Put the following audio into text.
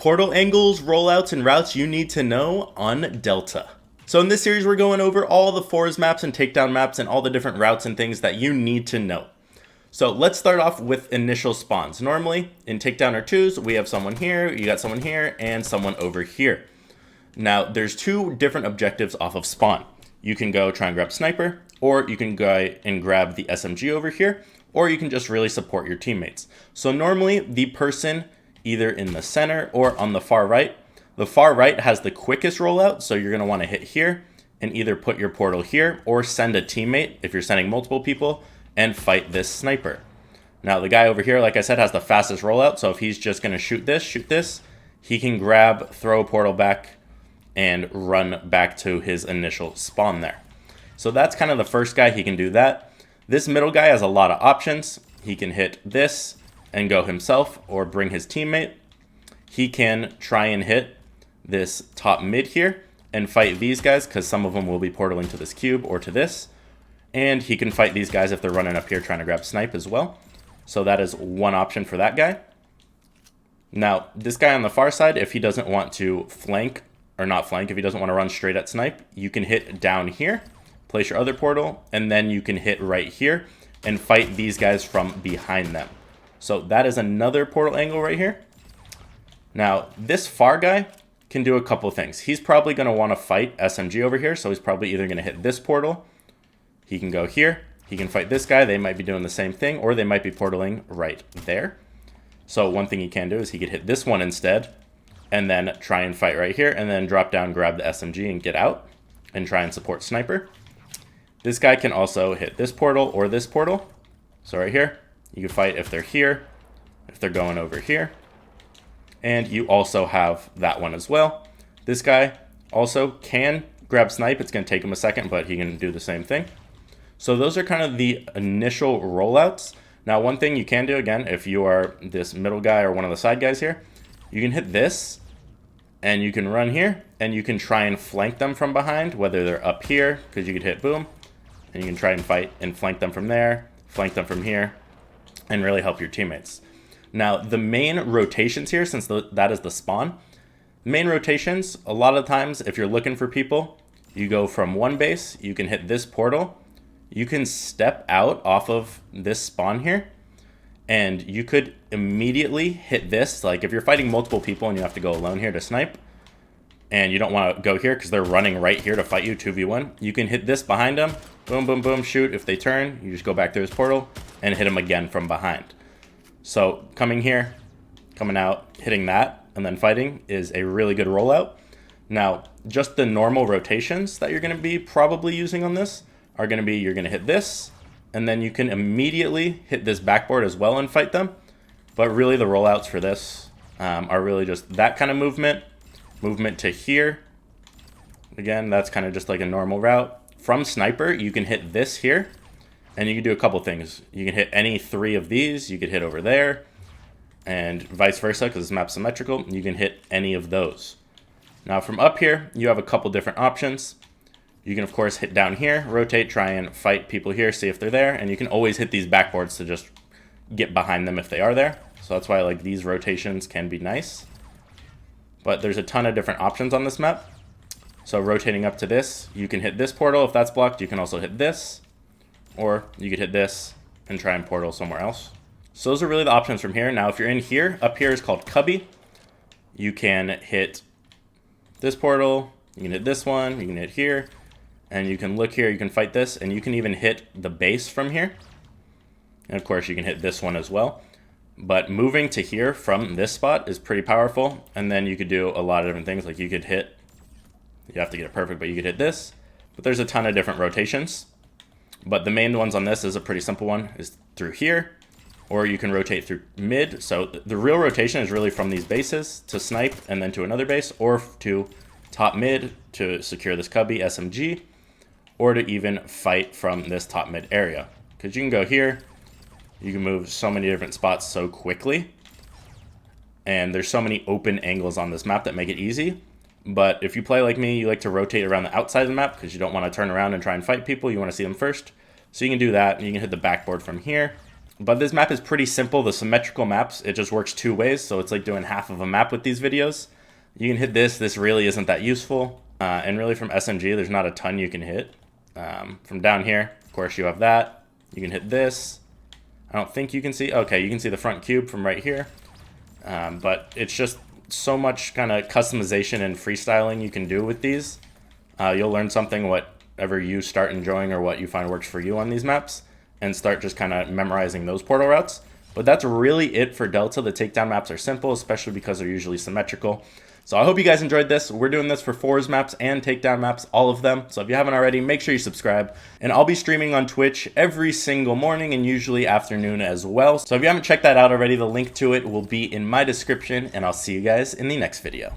Portal angles, rollouts, and routes you need to know on Delta. So in this series, we're going over all the forest maps and takedown maps and all the different routes and things that you need to know. So let's start off with initial spawns. Normally in takedown or twos, we have someone here, you got someone here, and someone over here. Now there's two different objectives off of spawn. You can go try and grab sniper, or you can go and grab the SMG over here, or you can just really support your teammates. So normally the person either in the center or on the far right. The far right has the quickest rollout, so you're going to want to hit here and either put your portal here or send a teammate if you're sending multiple people and fight this sniper. Now the guy over here, like I said, has the fastest rollout, so if he's just going to shoot this, he can grab, throw a portal back, and run back to his initial spawn there. So that's kind of the first guy, he can do that. This middle guy has a lot of options. He can hit this and go himself or bring his teammate. He can try and hit this top mid here and fight these guys because some of them will be portaling to this cube or to this. And he can fight these guys if they're running up here trying to grab snipe as well. So that is one option for that guy. Now, this guy on the far side, if he doesn't want to flank, or not flank, if he doesn't want to run straight at snipe, you can hit down here, place your other portal, and then you can hit right here and fight these guys from behind them. So that is another portal angle right here. Now, this far guy can do a couple things. He's probably going to want to fight SMG over here, so he's probably either going to hit this portal. He can go here. He can fight this guy. They might be doing the same thing, or they might be portaling right there. So one thing he can do is he could hit this one instead, and then try and fight right here, and then drop down, grab the SMG, and get out, and try and support sniper. This guy can also hit this portal or this portal. So right here, you can fight if they're here, if they're going over here. And you also have that one as well. This guy also can grab snipe. It's going to take him a second, but he can do the same thing. So those are kind of the initial rollouts. Now, one thing you can do, again, if you are this middle guy or one of the side guys here, you can hit this, and you can run here, and you can try and flank them from behind, whether they're up here, because you could hit boom, and you can try and fight and flank them from there, flank them from here, and really help your teammates. Now, the main rotations here, since that is the spawn, main rotations, a lot of times, if you're looking for people, you go from one base, you can hit this portal, you can step out off of this spawn here, and you could immediately hit this. Like, if you're fighting multiple people and you have to go alone here to snipe, and you don't want to go here because they're running right here to fight you 2v1, you can hit this behind them, boom, boom, boom, shoot. If they turn, you just go back through this portal and hit them again from behind. So coming here, coming out, hitting that, and then fighting is a really good rollout. Now, just the normal rotations that you're going to be probably using on this are going to be, you're going to hit this, and then you can immediately hit this backboard as well and fight them. But really the rollouts for this are really just that kind of movement to here. Again, that's kind of just like a normal route. From sniper, you can hit this here, and you can do a couple things. You can hit any three of these. You could hit over there, and vice versa, because this map's symmetrical. You can hit any of those. Now from up here, you have a couple different options. You can, of course, hit down here, rotate, try and fight people here, see if they're there, and you can always hit these backboards to just get behind them if they are there. So that's why like these rotations can be nice. But there's a ton of different options on this map. So rotating up to this, you can hit this portal. If that's blocked, you can also hit this. Or you could hit this and try and portal somewhere else. So those are really the options from here. Now, if you're in here, up here is called cubby. You can hit this portal. You can hit this one. You can hit here. And you can look here. You can fight this. And you can even hit the base from here. And of course, you can hit this one as well. But moving to here from this spot is pretty powerful. And then you could do a lot of different things. Like you could hit, you have to get it perfect, but you could hit this. But there's a ton of different rotations. But the main ones on this is a pretty simple one, is through here, or you can rotate through mid. So the real rotation is really from these bases to snipe and then to another base, or to top mid to secure this cubby SMG, or to even fight from this top mid area. Because you can go here, you can move so many different spots so quickly, and there's so many open angles on this map that make it easy. But if you play like me, you like to rotate around the outside of the map because you don't want to turn around and try and fight people. You want to see them first. So you can do that, and you can hit the backboard from here, But this map is pretty simple. The symmetrical maps, it just works two ways. So it's like doing half of a map with these videos. You can hit this. This really isn't that useful. And really from SMG, there's not a ton you can hit. From down here, of course, you have that. You can hit this. I don't think you can see. Okay, you can see the front cube from right here. But it's just so much kind of customization and freestyling you can do with these. You'll learn something whatever you start enjoying or what you find works for you on these maps, and start just kind of memorizing those portal routes. But that's really it for Delta. The takedown maps are simple, especially because they're usually symmetrical. So I hope you guys enjoyed this. We're doing this for fours maps and takedown maps, all of them. So if you haven't already, make sure you subscribe. And I'll be streaming on Twitch every single morning and usually afternoon as well. So if you haven't checked that out already, the link to it will be in my description, and I'll see you guys in the next video.